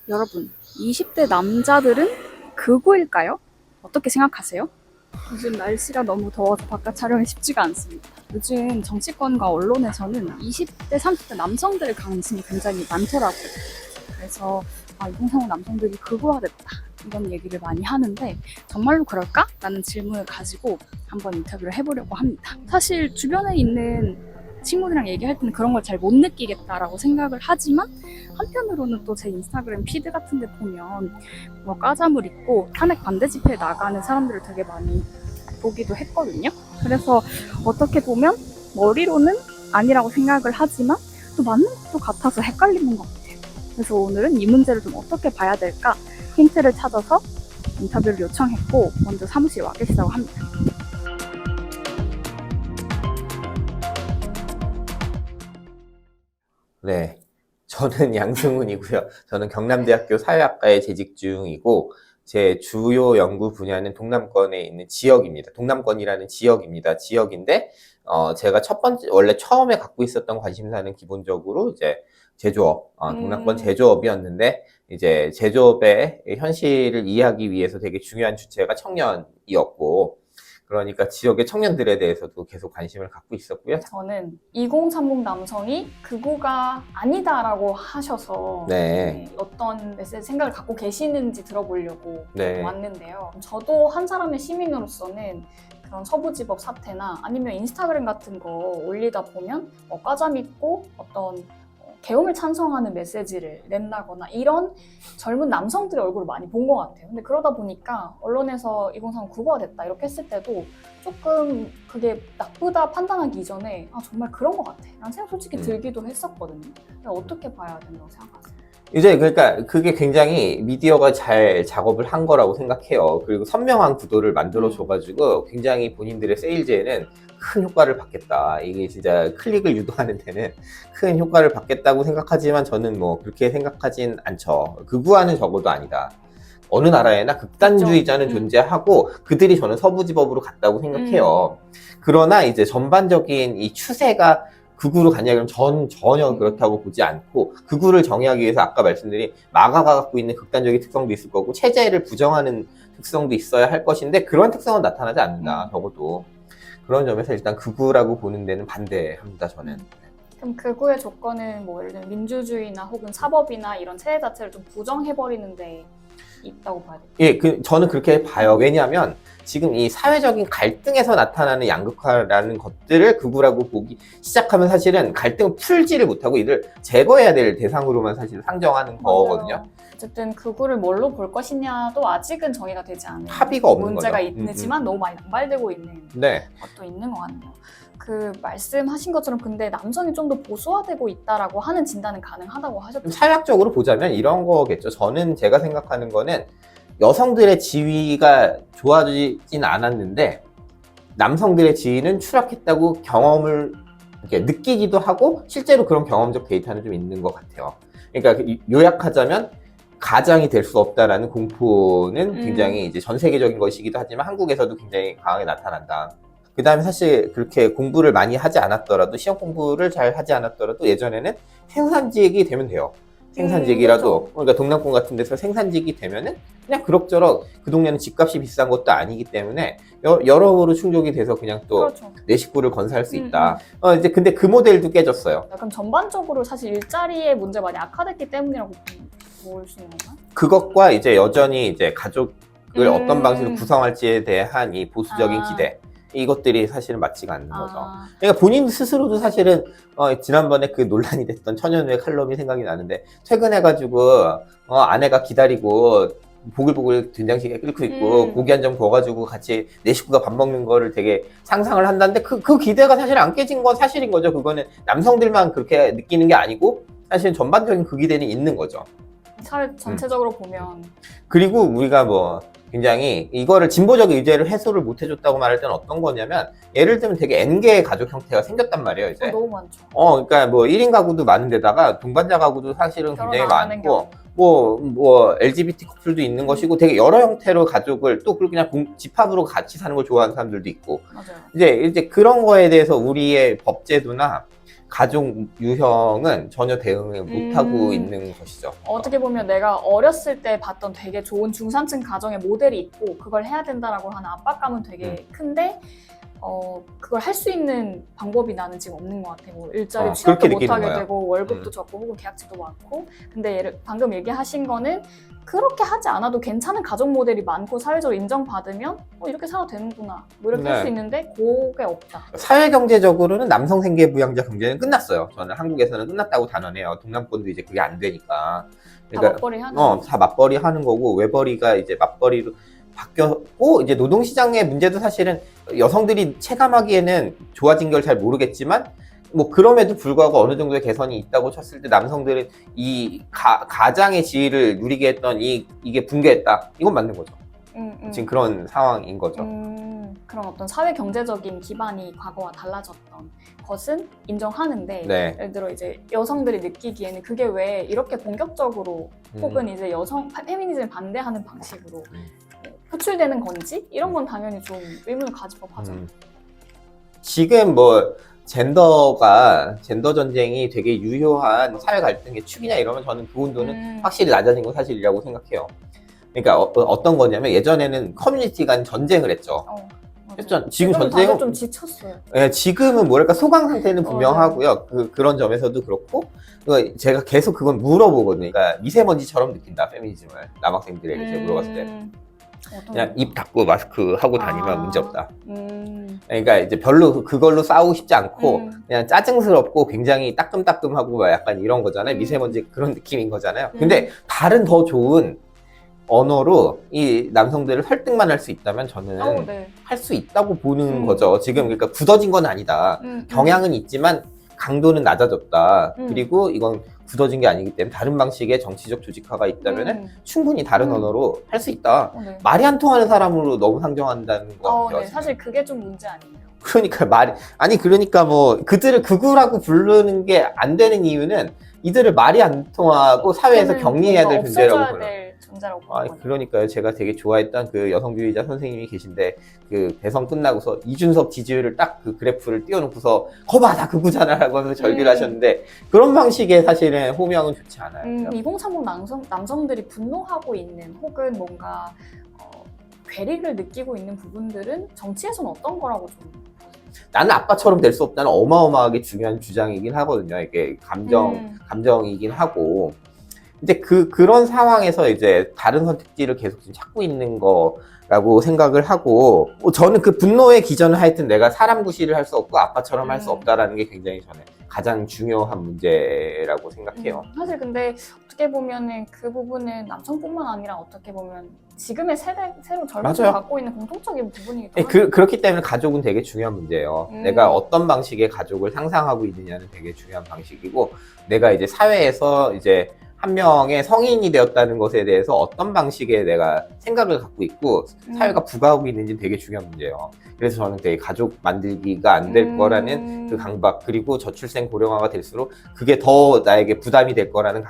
여러분, 20대 남자들은 극우일까요? 어떻게 생각하세요? 요즘 날씨가 너무 더워서 바깥 촬영이 쉽지가 않습니다. 요즘 정치권과 언론에서는 20대, 30대 남성들의 관심이 굉장히 많더라고요. 그래서 2030 남성들이 극우화됐다 이런 얘기를 많이 하는데 정말로 그럴까? 라는 질문을 가지고 한번 인터뷰를 해보려고 합니다. 사실 주변에 있는 친구들이랑 얘기할 때는 그런 걸 잘 못 느끼겠다라고 생각을 하지만 한편으로는 또 제 인스타그램 피드 같은 데 보면 뭐 까자물 입고 탄핵 반대 집회에 나가는 사람들을 되게 많이 보기도 했거든요. 그래서 어떻게 보면 머리로는 아니라고 생각을 하지만 또 맞는 것도 같아서 헷갈리는 것 같아요. 그래서 오늘은 이 문제를 좀 어떻게 봐야 될까 힌트를 찾아서 인터뷰를 요청했고 먼저 사무실에 와 계시다고 합니다. 네, 저는 양승훈이고요. 저는 경남대학교 사회학과에 재직 중이고 제 주요 연구 분야는 동남권에 있는 지역입니다. 동남권이라는 지역입니다. 지역인데 제가 첫 번째 원래 처음에 갖고 있었던 관심사는 기본적으로 이제 제조업, 동남권 제조업이었는데 이제 제조업의 현실을 이해하기 위해서 되게 중요한 주체가 청년이었고 그러니까 지역의 청년들에 대해서도 계속 관심을 갖고 있었고요. 저는 2030 남성이 극우가 아니다라고 하셔서 네. 어떤 메시지 생각을 갖고 계시는지 들어보려고 네. 왔는데요. 저도 한 사람의 시민으로서는 그런 서부지법 사태나 아니면 인스타그램 같은 거 올리다 보면 과자 믿고 어떤 계엄을 찬성하는 메시지를 낸다거나 이런 젊은 남성들의 얼굴을 많이 본 것 같아요. 근데 그러다 보니까 언론에서 2030 극우화 됐다 이렇게 했을 때도 조금 그게 나쁘다 판단하기 이전에 정말 그런 것 같아 라는 생각 솔직히 들기도 했었거든요. 근데 어떻게 봐야 된다고 생각하세요? 이제 그러니까 그게 굉장히 미디어가 잘 작업을 한 거라고 생각해요. 그리고 선명한 구도를 만들어 줘가지고 굉장히 본인들의 세일즈에는 큰 효과를 받겠다. 이게 진짜 클릭을 유도하는 데는 큰 효과를 받겠다고 생각하지만 저는 뭐 그렇게 생각하진 않죠. 극우화는 적어도 아니다. 어느 나라에나 극단주의자는 존재하고 그들이 저는 서부지법으로 갔다고 생각해요. 그러나 이제 전반적인 이 추세가 극우로 갔냐 그러면 전혀 그렇다고 보지 않고 극우를 정의하기 위해서 아까 말씀드린 마가가 갖고 있는 극단적인 특성도 있을 거고 체제를 부정하는 특성도 있어야 할 것인데 그런 특성은 나타나지 않는다. 적어도 그런 점에서 일단 극우라고 보는 데는 반대합니다. 저는. 그럼 극우의 조건은 뭐 예를 들면 민주주의나 혹은 사법이나 이런 체제 자체를 좀 부정해버리는데 있다고 봐야 돼요? 예, 저는 그렇게 봐요. 왜냐하면 지금 이 사회적인 갈등에서 나타나는 양극화라는 것들을 극우라고 보기 시작하면 사실은 갈등을 풀지를 못하고 이를 제거해야 될 대상으로만 사실 상정하는 거거든요. 어쨌든 극우를 뭘로 볼 것이냐도 아직은 정의가 되지 않은 합의가 없는 문제가 거죠. 있지만 너무 많이 남발되고 있는 것도 있는 것 같네요. 그 말씀하신 것처럼 근데 남성이 좀 더 보수화되고 있다라고 하는 진단은 가능하다고 하셨죠? 사회학적으로 보자면 이런 거겠죠. 제가 생각하는 거는 여성들의 지위가 좋아지진 않았는데 남성들의 지위는 추락했다고 경험을 이렇게 느끼기도 하고 실제로 그런 경험적 데이터는 좀 있는 것 같아요. 그러니까 요약하자면 가장이 될 수 없다라는 공포는 굉장히 이제 전 세계적인 것이기도 하지만 한국에서도 굉장히 강하게 나타난다. 그 다음에 사실 그렇게 공부를 많이 하지 않았더라도 시험 공부를 잘 하지 않았더라도 예전에는 생산직이 되면 돼요. 생산직이라도 그렇죠. 그러니까 동남권 같은 데서 생산직이 되면은 그냥 그럭저럭 그 동네는 집값이 비싼 것도 아니기 때문에 여러모로 충족이 돼서 그냥 또 내 식구를 건사할 수 있다. 이제 근데 그 모델도 깨졌어요. 약간 전반적으로 사실 일자리의 문제가 많이 악화됐기 때문이라고 볼 수 있는 건가요? 그것과 이제 여전히 이제 가족을 어떤 방식으로 구성할지에 대한 이 보수적인 기대. 이것들이 사실은 맞지가 않는 거죠. 그러니까 본인 스스로도 사실은 지난번에 그 논란이 됐던 천연우의 칼럼이 생각이 나는데 퇴근해가지고 아내가 기다리고 보글보글 된장찌개 끓고 있고 고기 한 점 구워가지고 같이 내 식구가 밥 먹는 거를 되게 상상을 한다는데 그 기대가 사실 안 깨진 건 사실인 거죠. 그거는 남성들만 그렇게 느끼는 게 아니고 사실 전반적인 그 기대는 있는 거죠. 사회 전체적으로 보면 그리고 우리가 뭐 굉장히 이거를 진보적 의제를 해소를 못 해줬다고 말할 때는 어떤 거냐면 예를 들면 되게 N개의 가족 형태가 생겼단 말이에요. 이제 너무 많죠. 그러니까 뭐 1인 가구도 많은 데다가 동반자 가구도 사실은 굉장히 많고 뭐 LGBT 커플도 있는 것이고 되게 여러 형태로 가족을 또 그냥 집합으로 같이 사는 걸 좋아하는 사람들도 있고 맞아요. 이제 그런 거에 대해서 우리의 법제도나 가족 유형은 전혀 대응을 못하고 있는 것이죠. 어떻게 보면 내가 어렸을 때 봤던 되게 좋은 중산층 가정의 모델이 있고 그걸 해야 된다라고 하는 압박감은 되게 큰데 그걸 할 수 있는 방법이 나는 지금 없는 것 같아. 뭐 일자리 취업도 그렇게 못하게 느끼는 거야. 되고 월급도 적고 혹은 계약직도 많고. 근데 방금 얘기하신 거는 그렇게 하지 않아도 괜찮은 가족 모델이 많고 사회적으로 인정받으면 이렇게 살아도 되는구나 뭐 이렇게 할 수 네. 있는데 그게 없다. 사회 경제적으로는 남성 생계 부양자 경제는 끝났어요. 저는 한국에서는 끝났다고 단언해요. 동남권도 이제 그게 안 되니까. 다 맞벌이 하는 다 맞벌이 하는 거고 외벌이가 이제 맞벌이로 바뀌었고 이제 노동시장의 문제도 사실은 여성들이 체감하기에는 좋아진 걸 잘 모르겠지만 뭐 그럼에도 불구하고 어느 정도의 개선이 있다고 쳤을 때 남성들은 이 가장의 지위를 누리게 했던 이게 붕괴했다. 이건 맞는 거죠. 지금 그런 상황인 거죠. 그런 어떤 사회 경제적인 기반이 과거와 달라졌던 것은 인정하는데 네. 예를 들어 이제 여성들이 느끼기에는 그게 왜 이렇게 공격적으로 혹은 이제 여성 페미니즘을 반대하는 방식으로 표출되는 건지 이런 건 당연히 좀 의문을 가질 법하죠. 지금 뭐 젠더 전쟁이 되게 유효한 사회 갈등의 축이냐 이러면 저는 그 온도는 확실히 낮아진 건 사실이라고 생각해요. 그러니까 어떤 거냐면 예전에는 커뮤니티 간 전쟁을 했죠. 지금 전쟁은 다들 좀 지쳤어요. 예, 지금은 뭐랄까 소강 상태는 분명하고요. 그런 점에서도 그렇고 제가 계속 그건 물어보거든요. 그러니까 미세먼지처럼 느낀다 페미니즘을 남학생들에게 제가 물어봤을 때 그냥 입 닫고 마스크 하고 다니면 문제 없다. 그러니까 이제 별로 그걸로 싸우고 싶지 않고 그냥 짜증스럽고 굉장히 따끔따끔하고 막 약간 이런 거잖아요. 미세먼지 그런 느낌인 거잖아요. 근데 다른 더 좋은 언어로 이 남성들을 설득만 할 수 있다면 저는 네. 할 수 있다고 보는 거죠. 지금 그러니까 굳어진 건 아니다. 경향은 있지만 강도는 낮아졌다. 그리고 이건 굳어진 게 아니기 때문에 다른 방식의 정치적 조직화가 있다면 충분히 다른 언어로 할 수 있다. 네. 말이 안 통하는 사람으로 너무 상정한다는 것 같아요. 네. 사실 그게 좀 문제 아니에요. 그러니까 그러니까 뭐 그들을 극우라고 부르는 게 안 되는 이유는 이들을 말이 안 통하고 사회에서 격리해야 될 존재라고 불러요. 그러니까요. 제가 되게 좋아했던 그 여성주의자 선생님이 계신데 그 대선 끝나고서 이준석 지지율을 딱 그 그래프를 띄워놓고서 거봐 다 극우잖아라고 하면서 절규를 하셨는데 그런 방식의 사실은 호명은 좋지 않아요. 2030 남성들이 분노하고 있는 혹은 뭔가 괴리를 느끼고 있는 부분들은 정치에서는 어떤 거라고 좀 나는 아빠처럼 될 수 없다는 어마어마하게 중요한 주장이긴 하거든요. 이게 감정이긴 하고. 이제 그런 상황에서 이제 다른 선택지를 계속 지금 찾고 있는 거라고 생각을 하고, 저는 그 분노의 기전은 하여튼 내가 사람 구실을 할 수 없고 아빠처럼 할 수 없다라는 게 굉장히 저는 가장 중요한 문제라고 생각해요. 사실 근데 어떻게 보면은 그 부분은 남성뿐만 아니라 어떻게 보면 지금의 새로운 젊은이가 갖고 있는 공통적인 부분이기도 하죠. 그렇기 때문에 가족은 되게 중요한 문제예요. 내가 어떤 방식의 가족을 상상하고 있느냐는 되게 중요한 방식이고, 내가 이제 사회에서 이제 한 명의 성인이 되었다는 것에 대해서 어떤 방식의 내가 생각을 갖고 있고 사회가 부과하고 있는지 되게 중요한 문제예요. 그래서 저는 되게 가족 만들기가 안 될 거라는 그 강박, 그리고 저출생 고령화가 될수록 그게 더 나에게 부담이 될 거라는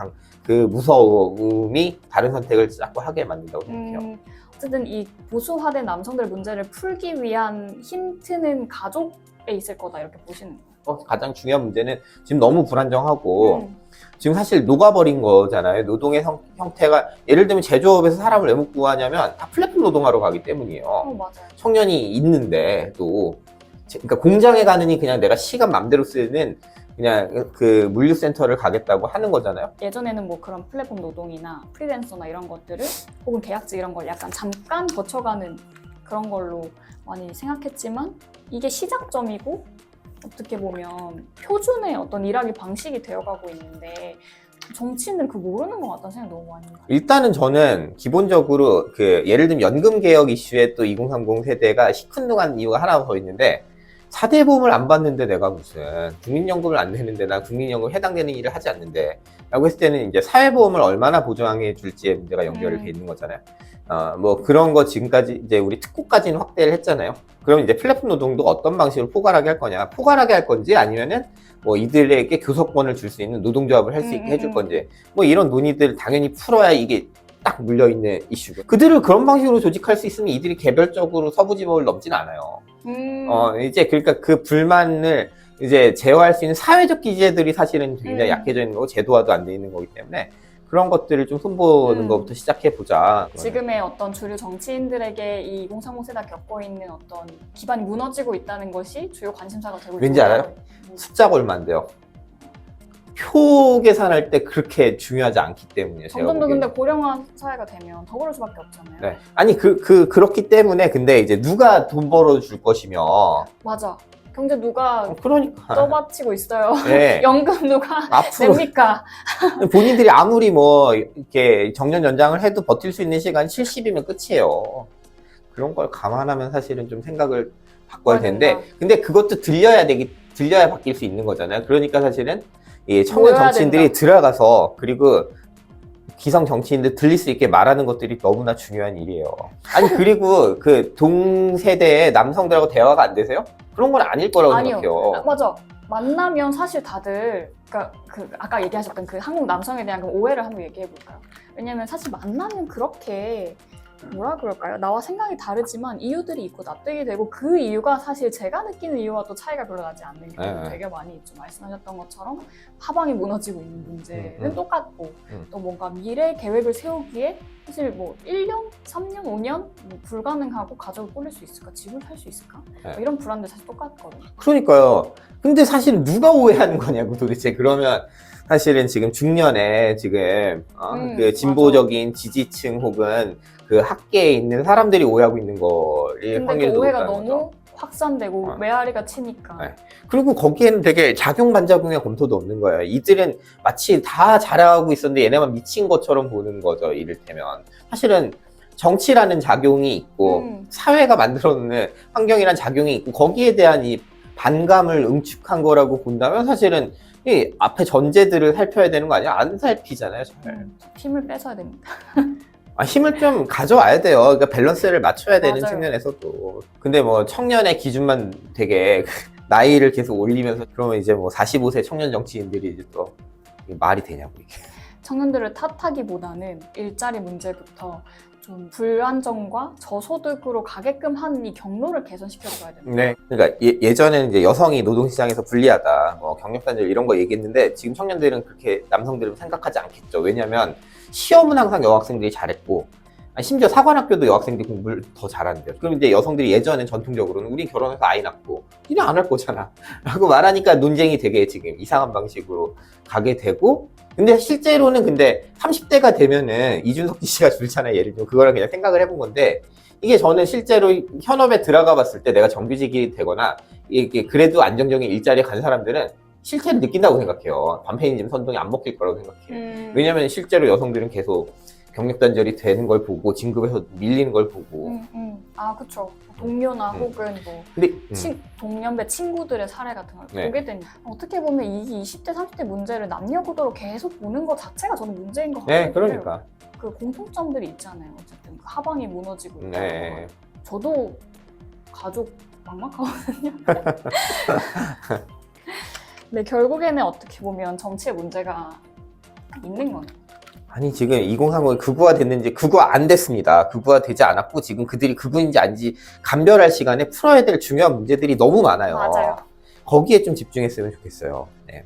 그 무서움이 다른 선택을 자꾸 하게 만든다고 생각해요. 어쨌든 이 보수화된 남성들 문제를 풀기 위한 힌트는 가족에 있을 거다 이렇게 보시는 거예요? 가장 중요한 문제는 지금 너무 불안정하고 지금 사실 녹아버린 거잖아요. 노동의 형태가 예를 들면 제조업에서 사람을 왜 못 구하냐면 다 플랫폼 노동하러 가기 때문이에요. 맞아요. 청년이 있는데 또 그러니까 공장에 가느니 그냥 내가 시간 맘대로 쓰는 그냥 그 물류센터를 가겠다고 하는 거잖아요. 예전에는 뭐 그런 플랫폼 노동이나 프리랜서나 이런 것들을 혹은 계약직 이런 걸 약간 잠깐 거쳐가는 그런 걸로 많이 생각했지만 이게 시작점이고 어떻게 보면 표준의 어떤 일하기 방식이 되어가고 있는데 정치인들은 그거 모르는 것 같다는 생각이 너무 많이 들어요. 일단은 저는 기본적으로 예를 들면 연금 개혁 이슈에 또 2030 세대가 시큰둥한 이유가 하나 더 있는데 4대 보험을 안 받는데 내가 무슨 국민연금을 안 내는데 난 국민연금 해당되는 일을 하지 않는데 라고 했을 때는 이제 사회보험을 얼마나 보장해 줄지의 문제가 연결이 돼 있는 거잖아요. 뭐 그런 거 지금까지 이제 우리 특고까지는 확대를 했잖아요. 그럼 이제 플랫폼 노동도 어떤 방식으로 포괄하게 할 거냐, 포괄하게 할 건지 아니면은 뭐 이들에게 교섭권을 줄 수 있는 노동조합을 할 수 있게 해줄 건지 뭐 이런 논의들 당연히 풀어야 이게 딱 물려있는 이슈고 그들을 그런 방식으로 조직할 수 있으면 이들이 개별적으로 서부지법을 넘진 않아요. 이제 그러니까 그 불만을 이제 제어할 수 있는 사회적 기제들이 사실은 굉장히 음. 약해져 있는 거고 제도화도 안 돼 있는 거기 때문에 그런 것들을 좀 손보는 것부터 시작해 보자. 지금의 어떤 주류 정치인들에게 이 2030 세대가 겪고 있는 어떤 기반이 무너지고 있다는 것이 주요 관심사가 되고 왠지 있어요. 알아요? 숫자가 얼마인데요? 표 계산할 때 그렇게 중요하지 않기 때문이에요. 제가 점점 더 보기에는. 근데 고령화 사회가 되면 더 그럴 수밖에 없잖아요. 네. 아니 그렇기 때문에 근데 이제 누가 돈 벌어 줄 것이며 맞아. 경제 누가 그러니까 떠받치고 있어요. 네. 연금 누가 앞으로 냅니까? 본인들이 아무리 뭐 이렇게 정년 연장을 해도 버틸 수 있는 시간 70이면 끝이에요. 그런 걸 감안하면 사실은 좀 생각을 바꿔야 되는데 근데 그것도 들려야 바뀔 수 있는 거잖아요. 그러니까 사실은 이 청년 모여야 정치인들이 된다. 들어가서 그리고 기성 정치인들 들릴 수 있게 말하는 것들이 너무나 중요한 일이에요. 아니 그리고 그 동세대의 남성들하고 대화가 안 되세요? 그런 건 아닐 거라고 아니요. 생각해요. 맞아. 만나면 사실 다들 그러니까 그 아까 얘기하셨던 그 한국 남성에 대한 그 오해를 한번 얘기해 볼까요? 왜냐면 사실 만나면 그렇게 뭐라 그럴까요? 나와 생각이 다르지만 이유들이 있고 납득이 되고 그 이유가 사실 제가 느끼는 이유와 또 차이가 별로 나지 않는 경우가 네. 되게 많이 있죠. 말씀하셨던 것처럼 화방이 무너지고 있는 문제는 똑같고 또 뭔가 미래 계획을 세우기에 사실 뭐 1년, 3년, 5년 뭐 불가능하고 가족을 꾸릴 수 있을까? 집을 살 수 있을까? 네. 뭐 이런 불안도 사실 똑같거든요. 그러니까요. 근데 사실 누가 오해하는 거냐고 도대체. 그러면 사실은 지금 중년에 지금 그 진보적인 지지층 혹은 그 학계에 있는 사람들이 오해하고 있는 거일 근데 확률이 그 오해가 높다는 너무 거죠. 확산되고 메아리가 치니까 네. 그리고 거기에는 되게 작용 반작용의 검토도 없는 거예요. 이들은 마치 다 잘하고 있었는데 얘네만 미친 것처럼 보는 거죠. 이를테면 사실은 정치라는 작용이 있고 사회가 만들어놓는 환경이라는 작용이 있고 거기에 대한 이 반감을 응축한 거라고 본다면 사실은 이 앞에 전제들을 살펴야 되는 거 아니야? 안 살피잖아요. 잘. 힘을 뺏어야 됩니다. 힘을 좀 가져와야 돼요. 그러니까 밸런스를 맞춰야 되는 맞아요. 측면에서도. 근데 뭐 청년의 기준만 되게 나이를 계속 올리면서 그러면 이제 뭐 45세 청년 정치인들이 이제 또 이게 말이 되냐고 이게. 청년들을 탓하기보다는 일자리 문제부터 좀 불안정과 저소득으로 가게끔 한 이 경로를 개선시켜줘야 됩니다. 네. 그러니까 예전에는 이제 여성이 노동시장에서 불리하다, 뭐 경력단절 이런 거 얘기했는데 지금 청년들은 그렇게 남성들은 생각하지 않겠죠. 왜냐하면 시험은 항상 여학생들이 잘했고, 심지어 사관학교도 여학생들이 공부를 더 잘하는데요. 그럼 이제 여성들이 예전엔 전통적으로는 우리 결혼해서 아이 낳고 니네 안 할 거잖아 라고 말하니까 논쟁이 되게 지금 이상한 방식으로 가게 되고, 근데 실제로는 근데 30대가 되면은 이준석 씨가 줄잖아요. 예를 들면 그거랑 그냥 생각을 해본 건데, 이게 저는 실제로 현업에 들어가 봤을 때 내가 정규직이 되거나 이게 그래도 안정적인 일자리에 간 사람들은 실체를 느낀다고 생각해요. 반페미니즘 선동이 안 먹힐 거라고 생각해요. 왜냐면 실제로 여성들은 계속 경력 단절이 되는 걸 보고 진급에서 밀리는 걸 보고. 아, 그쵸. 동료나 혹은 뭐 근데 동년배 친구들의 사례 같은 걸 네. 보게 되니까 어떻게 보면 이 20대, 30대 문제를 남녀 구도로 계속 보는 것 자체가 저는 문제인 것 같아요. 네, 그러니까. 그 공통점들이 있잖아요. 어쨌든 그 하방이 무너지고 있다는 네. 거. 저도 가족 막막하거든요. 근데 결국에는 어떻게 보면 정치의 문제가 있는 거네요. 아니 지금 2030이 극우화 됐는지 극우화 안 됐습니다. 극우화 되지 않았고 지금 그들이 극우인지 아닌지 감별할 시간에 풀어야 될 중요한 문제들이 너무 많아요. 맞아요. 거기에 좀 집중했으면 좋겠어요. 네.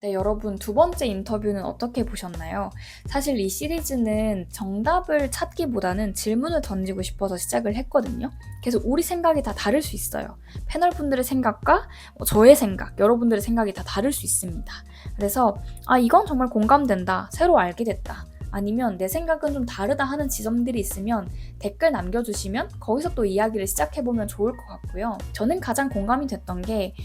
네, 여러분 두 번째 인터뷰는 어떻게 보셨나요? 사실 이 시리즈는 정답을 찾기보다는 질문을 던지고 싶어서 시작을 했거든요. 그래서 우리 생각이 다 다를 수 있어요. 패널 분들의 생각과 저의 생각, 여러분들의 생각이 다 다를 수 있습니다. 그래서 이건 정말 공감된다, 새로 알게 됐다, 아니면 내 생각은 좀 다르다 하는 지점들이 있으면 댓글 남겨주시면 거기서 또 이야기를 시작해보면 좋을 것 같고요. 저는 가장 공감이 됐던 게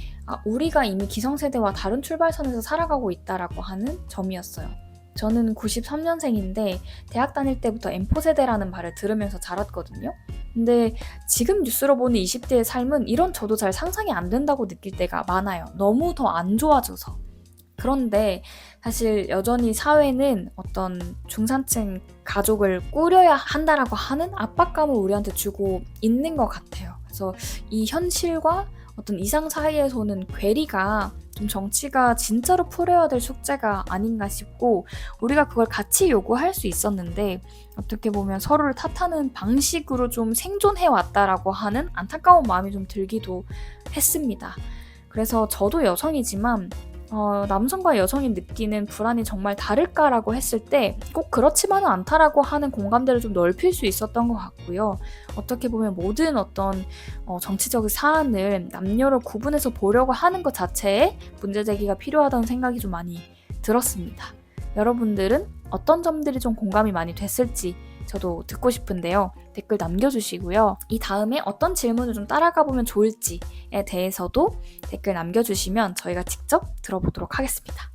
우리가 이미 기성세대와 다른 출발선에서 살아가고 있다라고 하는 점이었어요. 저는 93년생인데 대학 다닐 때부터 M4세대라는 말을 들으면서 자랐거든요. 근데 지금 뉴스로 보는 20대의 삶은 이런 저도 잘 상상이 안 된다고 느낄 때가 많아요. 너무 더 안 좋아져서. 그런데 사실 여전히 사회는 어떤 중산층 가족을 꾸려야 한다라고 하는 압박감을 우리한테 주고 있는 것 같아요. 그래서 이 현실과 어떤 이상 사이에서는 괴리가 좀 정치가 진짜로 풀어야 될 숙제가 아닌가 싶고, 우리가 그걸 같이 요구할 수 있었는데 어떻게 보면 서로를 탓하는 방식으로 좀 생존해 왔다라고 하는 안타까운 마음이 좀 들기도 했습니다. 그래서 저도 여성이지만 남성과 여성이 느끼는 불안이 정말 다를까라고 했을 때 꼭 그렇지만은 않다라고 하는 공감대를 좀 넓힐 수 있었던 것 같고요. 어떻게 보면 모든 어떤 정치적 사안을 남녀로 구분해서 보려고 하는 것 자체에 문제 제기가 필요하다는 생각이 좀 많이 들었습니다. 여러분들은 어떤 점들이 좀 공감이 많이 됐을지 저도 듣고 싶은데요. 댓글 남겨주시고요. 이 다음에 어떤 질문을 좀 따라가 보면 좋을지에 대해서도 댓글 남겨주시면 저희가 직접 들어보도록 하겠습니다.